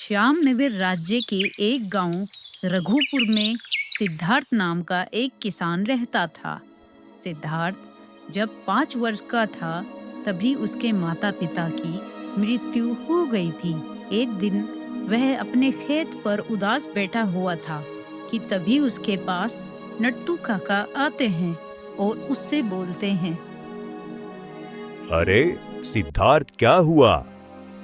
श्यामनगर राज्य के एक गांव रघुपुर में सिद्धार्थ नाम का एक किसान रहता था। सिद्धार्थ जब 5 वर्ष का था तभी उसके माता पिता की मृत्यु हो गई थी। एक दिन वह अपने खेत पर उदास बैठा हुआ था कि तभी उसके पास नट्टू काका आते हैं और उससे बोलते हैं। अरे सिद्धार्थ, क्या हुआ?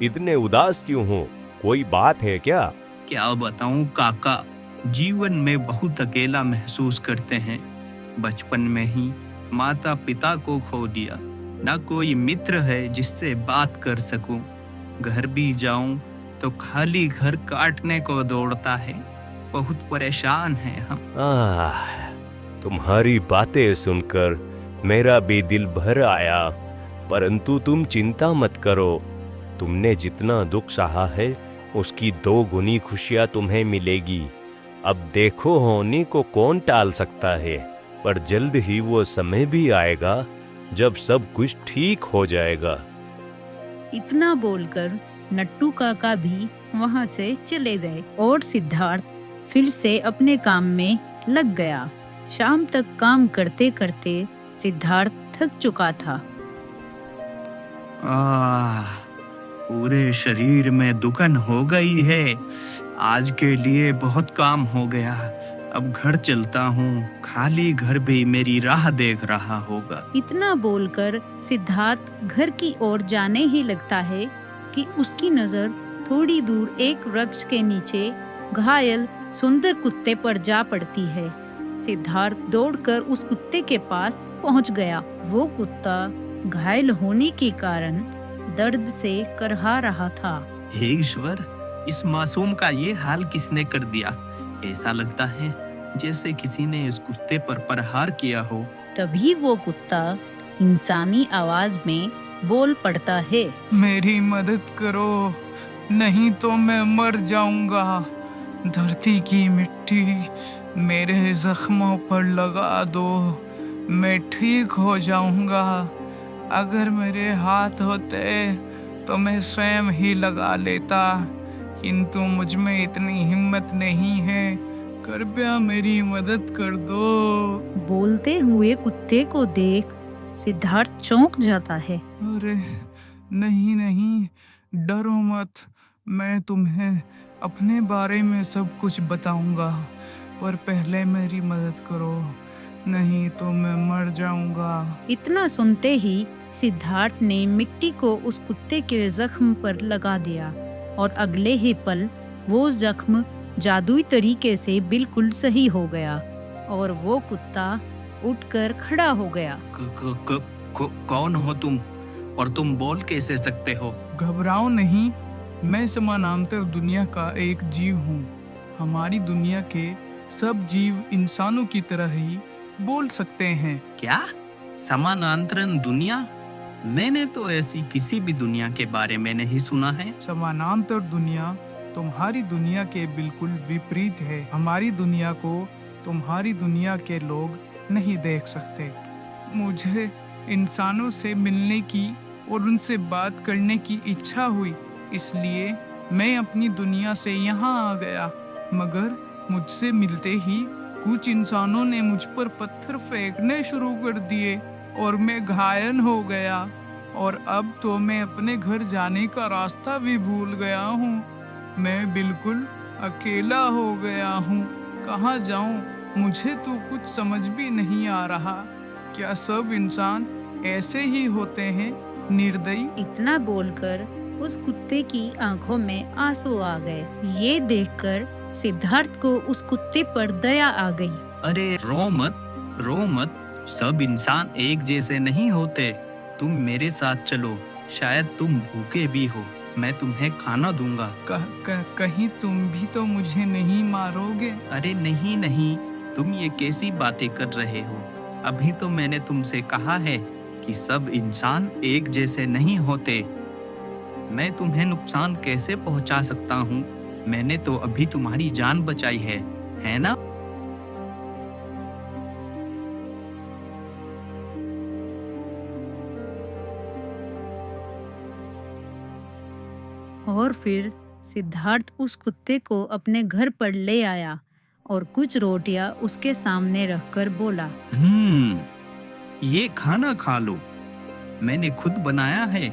इतने उदास क्यों हो? कोई बात है क्या? क्या बताऊं काका, जीवन में बहुत अकेला महसूस करते हैं। बचपन में ही माता पिता को खो दिया, ना कोई मित्र है जिससे बात कर सकूं। घर भी जाऊं तो खाली घर काटने को दौड़ता है। बहुत परेशान हैं हम। तुम्हारी बातें सुनकर मेरा भी दिल भर आया, परंतु तुम चिंता मत करो। तुमने जितना दुख सहा है उसकी 2 गुनी खुशियां तुम्हें मिलेगी। अब देखो, होने को कौन टाल सकता है, पर जल्द ही वो समय भी आएगा जब सब कुछ ठीक हो जाएगा। इतना बोलकर नट्टू काका भी वहां से चले गए और सिद्धार्थ फिर से अपने काम में लग गया। शाम तक काम करते करते सिद्धार्थ थक चुका था। पूरे शरीर में दुखन हो गई है। आज के लिए बहुत काम हो गया। अब घर चलता हूँ, खाली घर भी मेरी राह देख रहा होगा। इतना बोलकर सिद्धार्थ घर की ओर जाने ही लगता है कि उसकी नजर थोड़ी दूर एक वृक्ष के नीचे घायल सुंदर कुत्ते पर जा पड़ती है। सिद्धार्थ दौड़कर उस कुत्ते के पास पहुंच गया। वो कुत्ता घायल होने के कारण दर्द से करहा रहा था। हे ईश्वर, इस मासूम का ये हाल किसने कर दिया? ऐसा लगता है जैसे किसी ने इस कुत्ते पर प्रहार किया हो। तभी वो कुत्ता इंसानी आवाज में बोल पड़ता है। मेरी मदद करो, नहीं तो मैं मर जाऊंगा। धरती की मिट्टी मेरे जख्मों पर लगा दो, मैं ठीक हो जाऊंगा। अगर मेरे हाथ होते तो मैं स्वयं ही लगा लेता, किंतु मुझ में इतनी हिम्मत नहीं है। कृपया मेरी मदद कर दो। बोलते हुए कुत्ते को देख सिद्धार्थ चौंक जाता है। अरे नहीं नहीं, डरो मत, मैं तुम्हें अपने बारे में सब कुछ बताऊंगा, पर पहले मेरी मदद करो, नहीं तो मैं मर जाऊंगा। इतना सुनते ही सिद्धार्थ ने मिट्टी को उस कुत्ते के जख्म पर लगा दिया और अगले ही पल वो जख्म जादुई तरीके से बिल्कुल सही हो गया और वो कुत्ता उठकर खड़ा हो गया। कौन हो तुम और तुम बोल कैसे सकते हो? घबराओ नहीं, मैं समानांतर दुनिया का एक जीव हूँ। हमारी दुनिया के सब जीव इंसानों की तरह ही बोल सकते हैं। क्या? समानांतरण दुनिया? मैंने तो ऐसी किसी भी दुनिया के बारे में नहीं सुना है। समानांतर दुनिया तुम्हारी दुनिया के बिल्कुल विपरीत है। हमारी दुनिया को तुम्हारी दुनिया के लोग नहीं देख सकते। मुझे इंसानों से मिलने की और उनसे बात करने की इच्छा हुई, इसलिए मैं अपनी दुनिया से यहाँ आ गया। मगर मुझसे मिलते ही कुछ इंसानों ने मुझ पर पत्थर फेंकने शुरू कर दिए और मैं घायल हो गया, और अब तो मैं अपने घर जाने का रास्ता भी भूल गया हूँ। मैं बिल्कुल अकेला हो गया हूँ। कहाँ जाऊँ? मुझे तो कुछ समझ भी नहीं आ रहा। क्या सब इंसान ऐसे ही होते हैं, निर्दयी? इतना बोलकर उस कुत्ते की आंखों में आंसू आ गए। ये देखकर सिद्धार्थ को उस कुत्ते पर दया आ गई। अरे रो मत, सब इंसान एक जैसे नहीं होते। तुम मेरे साथ चलो, शायद तुम भूखे भी हो, मैं तुम्हें खाना दूंगा। कहीं तुम भी तो मुझे नहीं मारोगे? अरे नहीं, तुम ये कैसी बातें कर रहे हो? अभी तो मैंने तुमसे कहा है कि सब इंसान एक जैसे नहीं होते। मैं तुम्हें नुकसान कैसे पहुंचा सकता हूँ? मैंने तो अभी तुम्हारी जान बचाई है ना? और फिर सिद्धार्थ उस कुत्ते को अपने घर पर ले आया और कुछ रोटियां उसके सामने रखकर बोला, ये खाना खा लो। मैंने खुद बनाया है,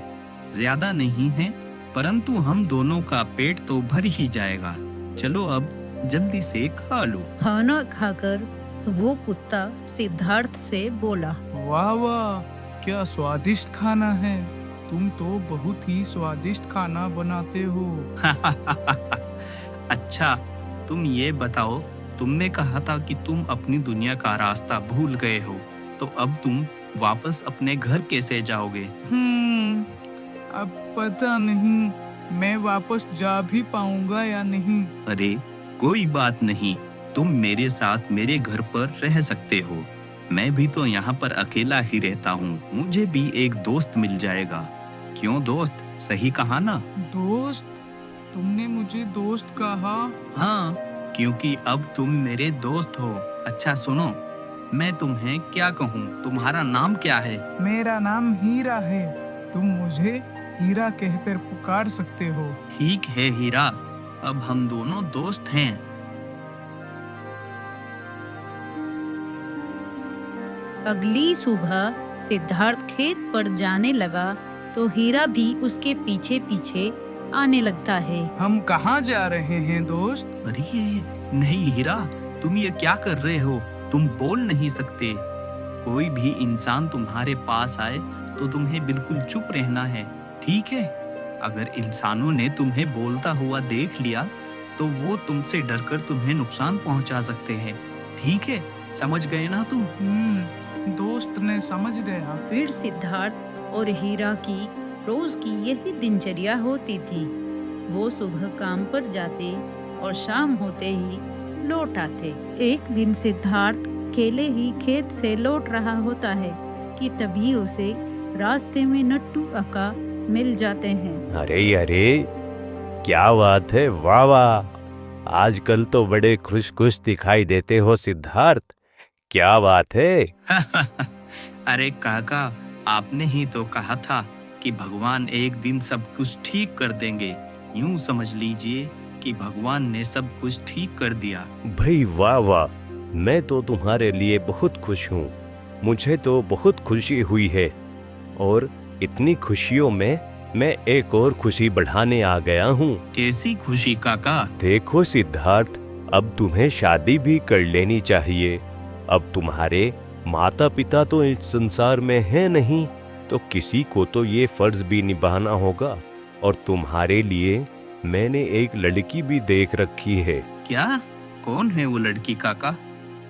ज्यादा नहीं है, परंतु हम दोनों का पेट तो भर ही जाएगा। चलो अब जल्दी से खा लो। खाना खाकर वो कुत्ता सिद्धार्थ से बोला, वाह वाह, क्या स्वादिष्ट खाना है। तुम तो बहुत ही स्वादिष्ट खाना बनाते हो। अच्छा, तुम ये बताओ, तुमने कहा था कि तुम अपनी दुनिया का रास्ता भूल गए हो, तो अब तुम वापस अपने घर कैसे जाओगे? अब पता नहीं मैं वापस जा भी पाऊंगा या नहीं। अरे कोई बात नहीं, तुम मेरे साथ मेरे घर पर रह सकते हो। मैं भी तो यहाँ पर अकेला ही रहता हूँ, मुझे भी एक दोस्त मिल जाएगा। क्यों दोस्त, सही कहा ना? दोस्त? तुमने मुझे दोस्त कहा? हाँ, क्योंकि अब तुम मेरे दोस्त हो। अच्छा सुनो, मैं तुम्हें क्या कहूँ, तुम्हारा नाम क्या है? मेरा नाम हीरा है। तुम मुझे हीरा कहकर पुकार सकते हो। ठीक है हीरा, अब हम दोनों दोस्त हैं। अगली सुबह सिद्धार्थ खेत पर जाने लगा तो हीरा भी उसके पीछे पीछे आने लगता है। हम कहाँ जा रहे हैं दोस्त? अरे नहीं हीरा, तुम ये क्या कर रहे हो? तुम बोल नहीं सकते। कोई भी इंसान तुम्हारे पास आए तो तुम्हें बिल्कुल चुप रहना है, ठीक है? अगर इंसानों ने तुम्हें बोलता हुआ देख लिया तो वो तुमसे डरकर तुम्हें नुकसान पहुंचा सकते हैं, ठीक है? समझ गए ना तुम? दोस्त ने समझ गया। फिर सिद्धार्थ और हीरा की रोज की यही दिनचर्या होती थी। वो सुबह काम पर जाते और शाम होते ही लौट आते। एक दिन सिद्धार्थ अकेले ही खेत से लौट रहा होता है कि तभी उसे रास्ते में नट्टू काका मिल जाते हैं। अरे अरे, क्या बात है, वाह वाह, आजकल तो बड़े खुश खुश दिखाई देते हो सिद्धार्थ, क्या बात है? अरे काका, आपने ही तो कहा था कि भगवान एक दिन सब कुछ ठीक कर देंगे। यूं समझ लीजिए कि भगवान ने सब कुछ ठीक कर दिया। भाई वाह वाह, मैं तो तुम्हारे लिए बहुत खुश हूँ। मुझे तो बहुत खुशी हुई है और इतनी खुशियों में मैं एक और खुशी बढ़ाने आ गया हूँ। कैसी खुशी काका? देखो सिद्धार्थ, अब तुम्हें शादी भी कर लेनी चाहिए। अब तुम्हारे माता पिता तो इस संसार में है नहीं, तो किसी को तो ये फर्ज भी निभाना होगा। और तुम्हारे लिए मैंने एक लड़की भी देख रखी है। क्या? कौन है वो लड़की काका,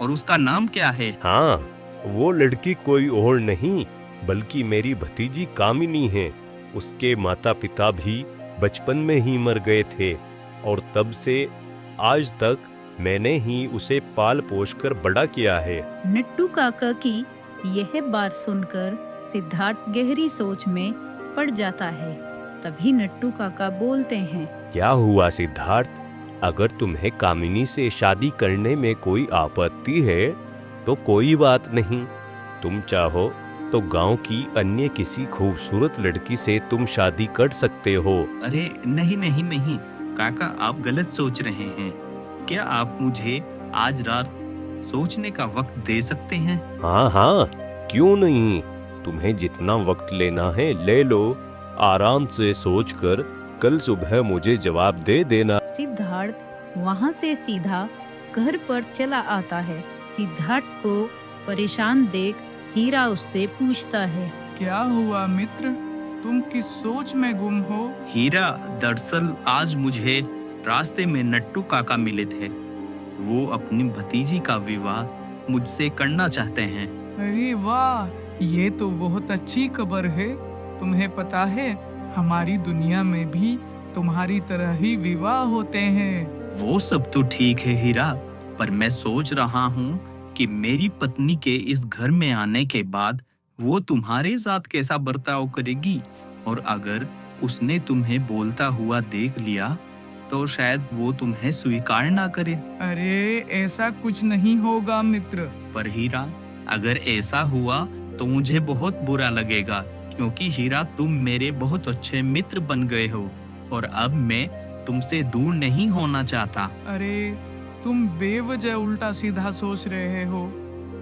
और उसका नाम क्या है? हाँ, वो लड़की कोई और नहीं बल्कि मेरी भतीजी कामिनी है। उसके माता पिता भी बचपन में ही मर गए थे और तब से आज तक मैंने ही उसे पाल पोस कर बड़ा किया है। नट्टू काका की यह बात सुनकर सिद्धार्थ गहरी सोच में पड़ जाता है। तभी नट्टू काका बोलते हैं, क्या हुआ सिद्धार्थ? अगर तुम्हें कामिनी से शादी करने में कोई आपत्ति है तो कोई बात नहीं। तुम चाहो तो गांव की अन्य किसी खूबसूरत लड़की से तुम शादी कर सकते हो। अरे नहीं नहीं नहीं काका, आप गलत सोच रहे हैं। क्या आप मुझे आज रात सोचने का वक्त दे सकते हैं? हाँ हाँ, क्यों नहीं, तुम्हें जितना वक्त लेना है ले लो। आराम से सोचकर कल सुबह मुझे जवाब दे देना। सिद्धार्थ वहाँ से सीधा घर पर चला आता है। सिद्धार्थ को परेशान देख हीरा उससे पूछता है, क्या हुआ मित्र, तुम किस सोच में गुम हो? हीरा, दरअसल आज मुझे रास्ते में नट्टू काका मिले थे। वो अपनी भतीजी का विवाह मुझसे करना चाहते हैं। अरे वाह, ये तो बहुत अच्छी खबर है। तुम्हें पता है, हमारी दुनिया में भी तुम्हारी तरह ही विवाह होते हैं। वो सब तो ठीक है हीरा, पर मैं सोच रहा हूँ कि मेरी पत्नी के इस घर में आने के बाद वो तुम्हारे साथ कैसा बर्ताव करेगी, और अगर उसने तुम्हें बोलता हुआ देख लिया तो शायद वो तुम्हें स्वीकार ना करे। अरे ऐसा कुछ नहीं होगा मित्र। पर हीरा, अगर ऐसा हुआ तो मुझे बहुत बुरा लगेगा, क्योंकि हीरा तुम मेरे बहुत अच्छे मित्र बन गए हो और अब मैं तुमसे दूर नहीं होना चाहता। अरे तुम बेवजह उल्टा सीधा सोच रहे हो।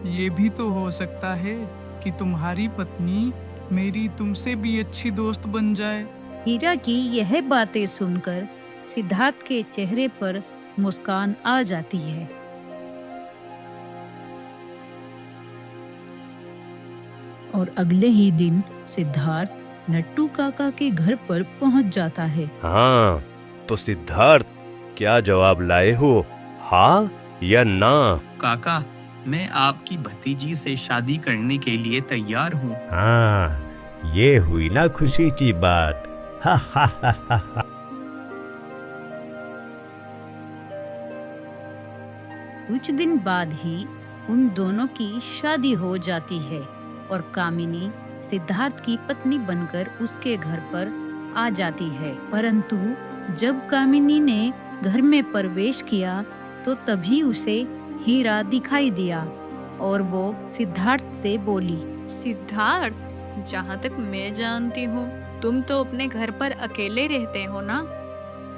ये भी तो हो सकता है कि तुम्हारी पत्नी मेरी तुमसे भी अच्छी दोस्त बन जाए। हीरा की यह बातें सुनकर सिद्धार्थ के चेहरे पर मुस्कान आ जाती है। और अगले ही दिन सिद्धार्थ नट्टू काका के घर पर पहुंच जाता है। हाँ, तो सिद्धार्थ क्या जवाब लाए हो, हाँ या ना? काका, मैं आपकी भतीजी से शादी करने के लिए तैयार हूँ। हाँ, ये हुई ना खुशी की बात। हा हा हा हा हा। कुछ दिन बाद ही उन दोनों की शादी हो जाती है और कामिनी सिद्धार्थ की पत्नी बनकर उसके घर पर आ जाती है। परंतु जब कामिनी ने घर में प्रवेश किया तो तभी उसे हीरा दिखाई दिया और वो सिद्धार्थ से बोली, सिद्धार्थ, जहाँ तक मैं जानती हूँ तुम तो अपने घर पर अकेले रहते हो ना,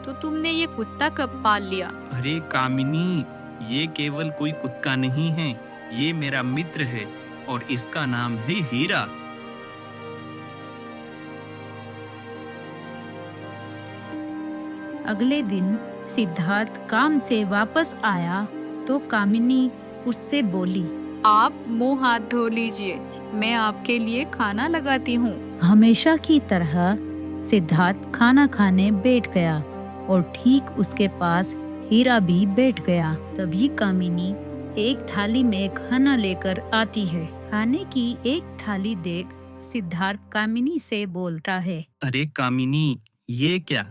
तो तुमने ये कुत्ता कब पाल लिया? अरे कामिनी, ये केवल कोई कुत्ता नहीं है, ये मेरा मित्र है और इसका नाम है हीरा। अगले दिन सिद्धार्थ काम से वापस आया तो कामिनी उससे बोली, आप मुंह हाथ धो लीजिए, मैं आपके लिए खाना लगाती हूँ। हमेशा की तरह सिद्धार्थ खाना खाने बैठ गया और ठीक उसके पास हीरा भी बैठ गया। तभी कामिनी एक थाली में खाना लेकर आती है। खाने की एक थाली देख सिद्धार्थ कामिनी से बोलता है, अरे कामिनी, ये क्या,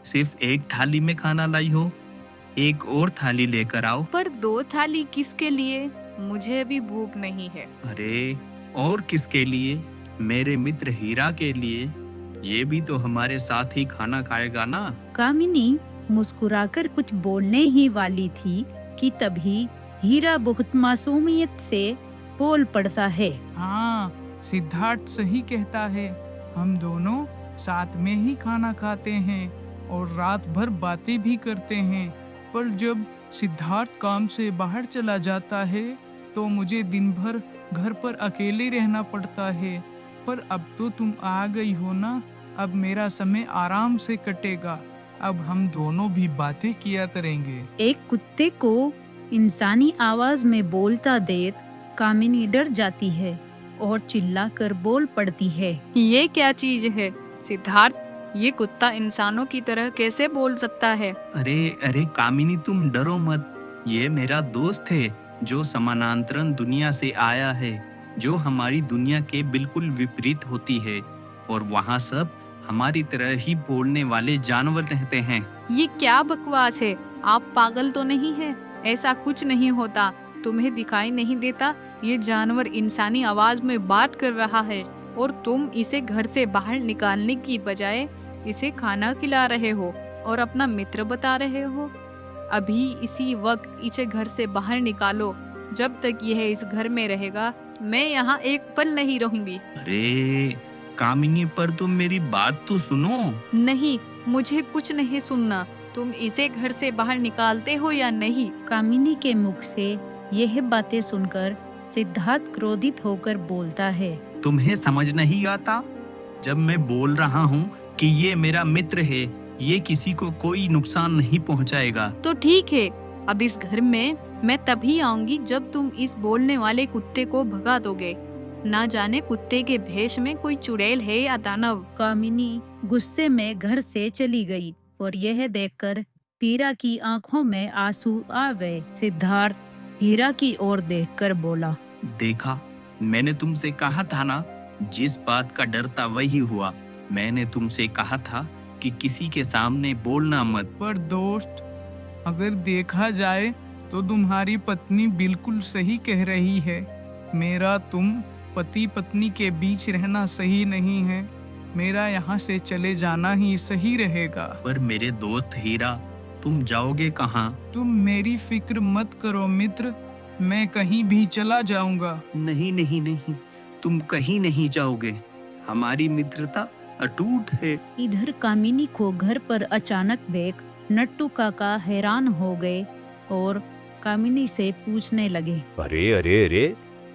सिर्फ एक थाली में खाना लाई हो? एक और थाली लेकर आओ। पर 2 थाली किसके लिए? मुझे अभी भूख नहीं है। अरे और किसके लिए? मेरे मित्र हीरा के लिए। ये भी तो हमारे साथ ही खाना खाएगा ना। कामिनी मुस्कुराकर कुछ बोलने ही वाली थी कि तभी हीरा बहुत मासूमियत से बोल पड़ता है, हाँ, सिद्धार्थ सही कहता है। हम दोनों साथ में ही खाना खाते हैं और रात भर बातें भी करते हैं। पर जब सिद्धार्थ काम से बाहर चला जाता है तो मुझे दिन भर घर पर अकेले रहना पड़ता है। पर अब तो तुम आ गई हो ना, अब मेरा समय आराम से कटेगा। अब हम दोनों भी बातें किया करेंगे। एक कुत्ते को इंसानी आवाज में बोलता देख कामिनी डर जाती है और चिल्लाकर बोल पड़ती है, ये क्या चीज है सिद्धार्थ? ये कुत्ता इंसानों की तरह कैसे बोल सकता है? अरे अरे कामिनी, तुम डरो मत। ये मेरा दोस्त है जो समानांतरण दुनिया से आया है, जो हमारी दुनिया के बिल्कुल विपरीत होती है और वहाँ सब हमारी तरह ही बोलने वाले जानवर रहते हैं। ये क्या बकवास है? आप पागल तो नहीं है? ऐसा कुछ नहीं होता। तुम्हें दिखाई नहीं देता ये जानवर इंसानी आवाज में बात कर रहा है और तुम इसे घर से बाहर निकालने की बजाय इसे खाना खिला रहे हो और अपना मित्र बता रहे हो। अभी इसी वक्त इसे घर से बाहर निकालो। जब तक यह इस घर में रहेगा मैं यहाँ एक पल नहीं रहूंगी। अरे कामिनी, पर तुम मेरी बात तो सुनो। नहीं, मुझे कुछ नहीं सुनना। तुम इसे घर से बाहर निकालते हो या नहीं? कामिनी के मुख से यह बातें सुनकर सिद्धार्थ क्रोधित होकर बोलता है, तुम्हें समझ नहीं आता? जब मैं बोल रहा हूँ कि ये मेरा मित्र है, ये किसी को कोई नुकसान नहीं पहुँचाएगा। तो ठीक है, अब इस घर में मैं तभी आऊंगी जब तुम इस बोलने वाले कुत्ते को भगा दोगे। ना जाने कुत्ते के भेष में कोई चुड़ैल है या दानव। कामिनी गुस्से में घर से चली गई और यह देखकर हीरा की आंखों में आंसू आ गए। सिद्धार्थ हीरा की ओर देखकर बोला, देखा, मैंने तुमसे कहा था ना, जिस बात का डर था वही हुआ। मैंने तुमसे कहा था कि किसी के सामने बोलना मत। पर दोस्त, अगर देखा जाए तो तुम्हारी पत्नी बिल्कुल सही कह रही है। मेरा तुम पति पत्नी के बीच रहना सही नहीं है। मेरा यहाँ से चले जाना ही सही रहेगा। पर मेरे दोस्त हीरा, तुम जाओगे कहाँ? तुम मेरी फिक्र मत करो मित्र, मैं कहीं भी चला जाऊंगा। नहीं नहीं नहीं, तुम कहीं नहीं जाओगे। हमारी मित्रता अटूट है। इधर कामिनी को घर पर अचानक देख नट्टू काका हैरान हो गए और कामिनी से पूछने लगे। अरे अरे अरे,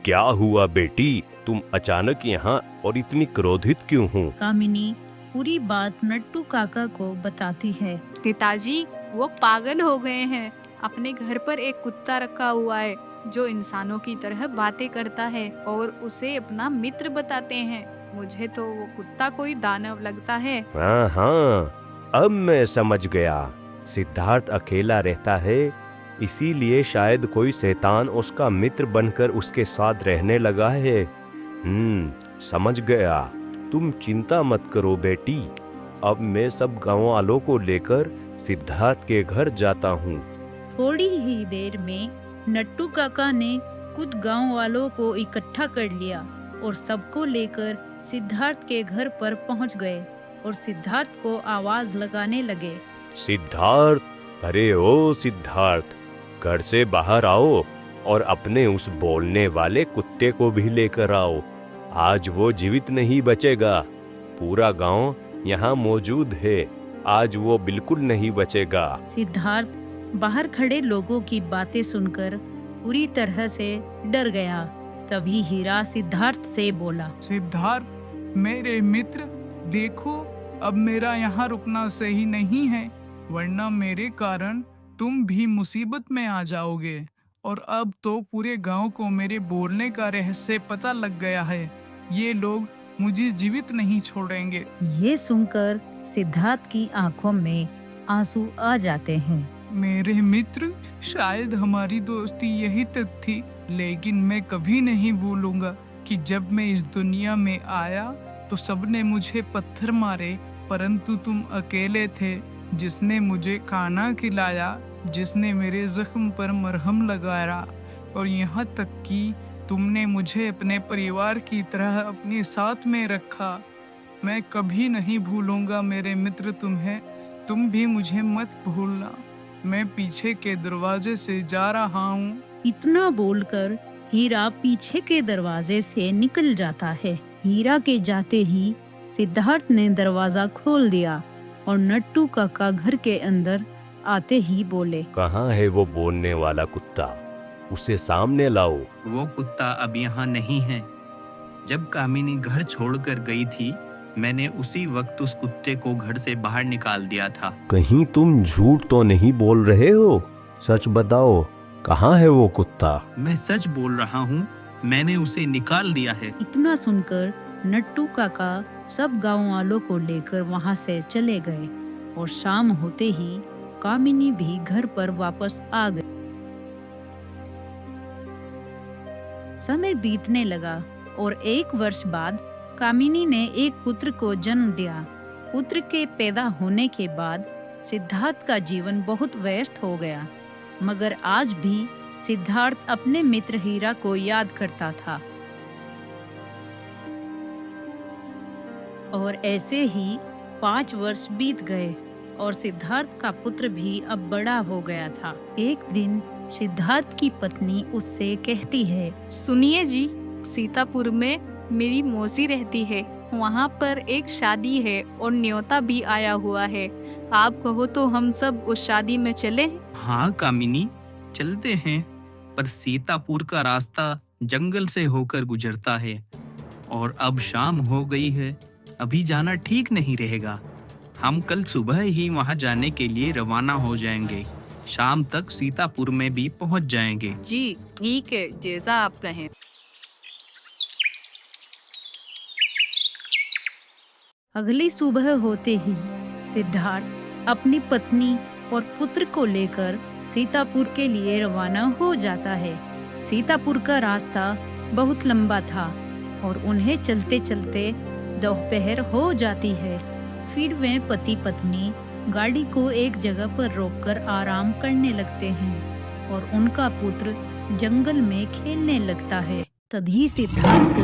क्या हुआ बेटी? तुम अचानक यहाँ और इतनी क्रोधित क्यों हो? कामिनी पूरी बात नट्टू काका को बताती है। पिताजी, वो पागल हो गए हैं। अपने घर पर एक कुत्ता रखा हुआ है जो इंसानों की तरह बातें करता है और उसे अपना मित्र बताते हैं। मुझे तो वो कुत्ता कोई दानव लगता है। हाँ हाँ, अब मैं समझ गया। सिद्धार्थ अकेला रहता है, इसीलिए शायद कोई शैतान उसका मित्र बनकर उसके साथ रहने लगा है। समझ गया। तुम चिंता मत करो बेटी, अब मैं सब गाँव वालों को लेकर सिद्धार्थ के घर जाता हूँ। थोड़ी ही देर में नट्टू काका ने कुछ गांव वालों को इकट्ठा कर लिया और सबको लेकर सिद्धार्थ के घर पर पहुंच गए और सिद्धार्थ को आवाज लगाने लगे। सिद्धार्थ, अरे ओ सिद्धार्थ, घर से बाहर आओ और अपने उस बोलने वाले कुत्ते को भी लेकर आओ। आज वो जीवित नहीं बचेगा। पूरा गांव यहाँ मौजूद है, आज वो बिल्कुल नहीं बचेगा। सिद्धार्थ बाहर खड़े लोगों की बातें सुनकर पूरी तरह से डर गया। तभी हीरा सिद्धार्थ से बोला। सिद्धार्थ, मेरे मित्र, देखो अब मेरा यहाँ रुकना सही नहीं है, वरना मेरे कारण तुम भी मुसीबत में आ जाओगे। और अब तो पूरे गांव को मेरे बोलने का रहस्य पता लग गया है। ये लोग मुझे जीवित नहीं छोड़ेंगे। ये सुनकर सिद्धार्थ की आंखों में आंसू आ जाते हैं। मेरे मित्र, शायद हमारी दोस्ती यही तक थी, लेकिन मैं कभी नहीं भूलूंगा कि जब मैं इस दुनिया में आया तो सबने मुझे पत्थर मारे, परंतु तुम अकेले थे जिसने मुझे खाना खिलाया, जिसने मेरे जख्म पर मरहम लगाया, और यहाँ तक कि तुमने मुझे अपने परिवार की तरह अपने साथ में रखा। मैं कभी नहीं भूलूंगा मेरे मित्र तुम्हें, तुम भी मुझे मत भूलना। मैं पीछे के दरवाजे से जा रहा हूँ। इतना बोलकर हीरा पीछे के दरवाजे से निकल जाता है। हीरा के जाते ही सिद्धार्थ ने दरवाजा खोल दिया और नट्टू काका घर के अंदर आते ही बोले। कहाँ है वो बोलने वाला कुत्ता? उसे सामने लाओ। वो कुत्ता अब यहाँ नहीं है। जब कामिनी घर छोड़कर गई थी, मैंने उसी वक्त उस कुत्ते को घर से बाहर निकाल दिया था। कहीं तुम झूठ तो नहीं बोल रहे हो? सच बताओ, कहाँ है वो कुत्ता? मैं सच बोल रहा हूँ, मैंने उसे निकाल दिया है। इतना सुनकर नट्टू काका सब गांव वालों को लेकर वहां से चले गए और शाम होते ही कामिनी भी घर पर वापस आ गई। समय बीतने लगा और 1 वर्ष बाद कामिनी ने एक पुत्र को जन्म दिया। पुत्र के पैदा होने के बाद सिद्धार्थ का जीवन बहुत व्यस्त हो गया, मगर आज भी सिद्धार्थ अपने मित्र हीरा को याद करता था। और ऐसे ही 5 वर्ष बीत गए और सिद्धार्थ का पुत्र भी अब बड़ा हो गया था। एक दिन सिद्धार्थ की पत्नी उससे कहती है। सुनिए जी, सीतापुर में मेरी मौसी रहती है, वहाँ पर एक शादी है और न्योता भी आया हुआ है। आप कहो तो हम सब उस शादी में चले। हाँ कामिनी, चलते हैं, पर सीतापुर का रास्ता जंगल से होकर गुजरता है और अब शाम हो गई है, अभी जाना ठीक नहीं रहेगा। हम कल सुबह ही वहाँ जाने के लिए रवाना हो जाएंगे। शाम तक सीतापुर में भी पहुँच जाएंगे। जी ठीक है, जैसा आप कहें। अगली सुबह होते ही सिद्धार्थ अपनी पत्नी और पुत्र को लेकर सीतापुर के लिए रवाना हो जाता है। सीतापुर का रास्ता बहुत लंबा था और उन्हें चलते चलते दोपहर हो जाती है। फिर वे पति पत्नी गाड़ी को एक जगह पर रोककर आराम करने लगते हैं और उनका पुत्र जंगल में खेलने लगता है। तभी सिद्धार्थ को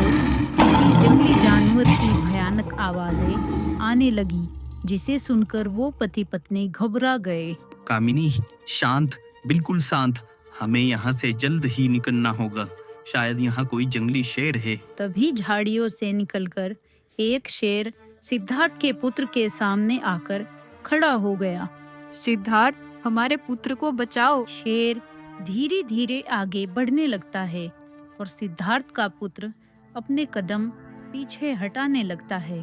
किसी जंगली जानवर की भयानक आवाजें आने लगी, जिसे सुनकर वो पति पत्नी घबरा गए। कामिनी, शांत, बिल्कुल शांत। हमें यहाँ से जल्द ही निकलना होगा। शायद यहाँ कोई जंगली शेर है। तभी झाड़ियों से निकलकर एक शेर सिद्धार्थ के पुत्र के सामने आकर खड़ा हो गया। सिद्धार्थ, हमारे पुत्र को बचाओ। शेर धीरे धीरे आगे बढ़ने लगता है और सिद्धार्थ का पुत्र अपने कदम पीछे हटाने लगता है।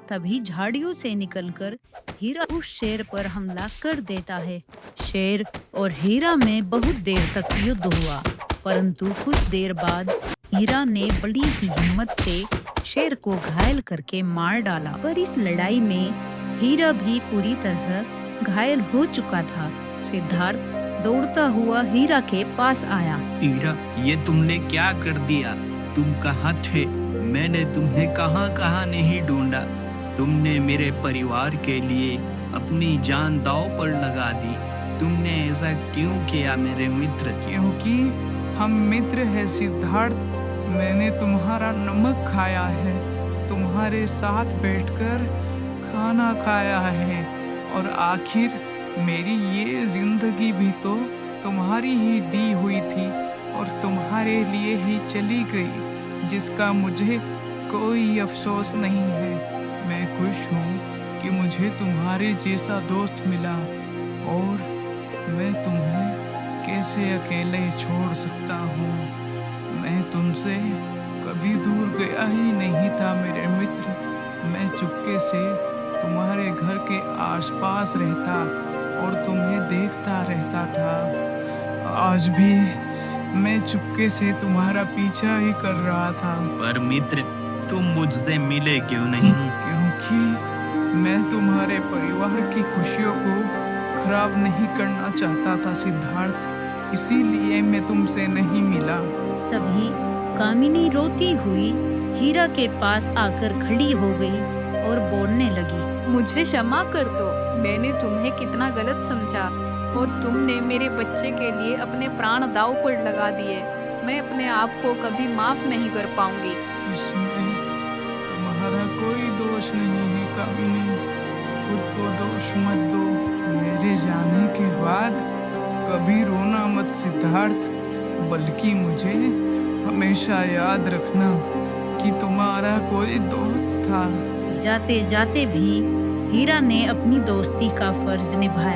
तभी झाड़ियों से निकलकर हीरा उस शेर पर हमला कर देता है। शेर और हीरा में बहुत देर तक युद्ध हुआ, परंतु कुछ देर बाद हीरा ने बड़ी ही हिम्मत से शेर को घायल करके मार डाला। पर इस लड़ाई में हीरा भी पूरी तरह घायल हो चुका था। सिद्धार्थ दौड़ता हुआ हीरा के पास आया। हीरा, ये तुमने क्या कर दिया? तुम कहाँ थे? मैंने तुम्हें कहाँ कहाँ नहीं ढूंढा। तुमने मेरे परिवार के लिए अपनी जान दांव पर लगा दी। तुमने ऐसा क्यों किया मेरे मित्र? क्योंकि हम मित्र हैं सिद्धार्थ। मैंने तुम्हारा नमक खाया है, तुम्हारे साथ बैठकर खाना खाया है, और आखिर मेरी ये जिंदगी भी तो तुम्हारी ही दी हुई थी और तुम्हारे लिए ही चली गई, जिसका मुझे कोई अफसोस नहीं है। मैं खुश हूँ कि मुझे तुम्हारे जैसा दोस्त मिला, और मैं तुम्हें कैसे अकेले छोड़ सकता हूँ। मैं तुमसे कभी दूर गया ही नहीं था मेरे मित्र। मैं चुपके से तुम्हारे घर के आसपास रहता और तुम्हें देखता रहता था। आज भी मैं चुपके से तुम्हारा पीछा ही कर रहा था। पर मित्र, तुम मुझसे मिले क्यों नहीं? क्योंकि मैं तुम्हारे परिवार की खुशियों को खराब नहीं करना चाहता था सिद्धार्थ, इसीलिए मैं तुमसे नहीं मिला। तभी कामिनी रोती हुई हीरा के पास आकर खड़ी हो गई और बोलने लगी। मुझे क्षमा कर दो। मैंने तुम्हें कितना गलत समझा और तुमने मेरे बच्चे के लिए अपने प्राण दांव पर लगा दिए। मैं अपने आप को कभी माफ नहीं कर पाऊंगी। इसमें तुम्हारा कोई दोष नहीं है कामिनी। खुद को दोष मत दो। मेरे जाने के बाद कभी रोना मत सिद्धार्थ, बल्कि मुझे हमेशा याद रखना कि तुम्हारा कोई दोस्त था। जाते जाते भी हीरा ने अपनी दोस्ती का फर्ज निभाया।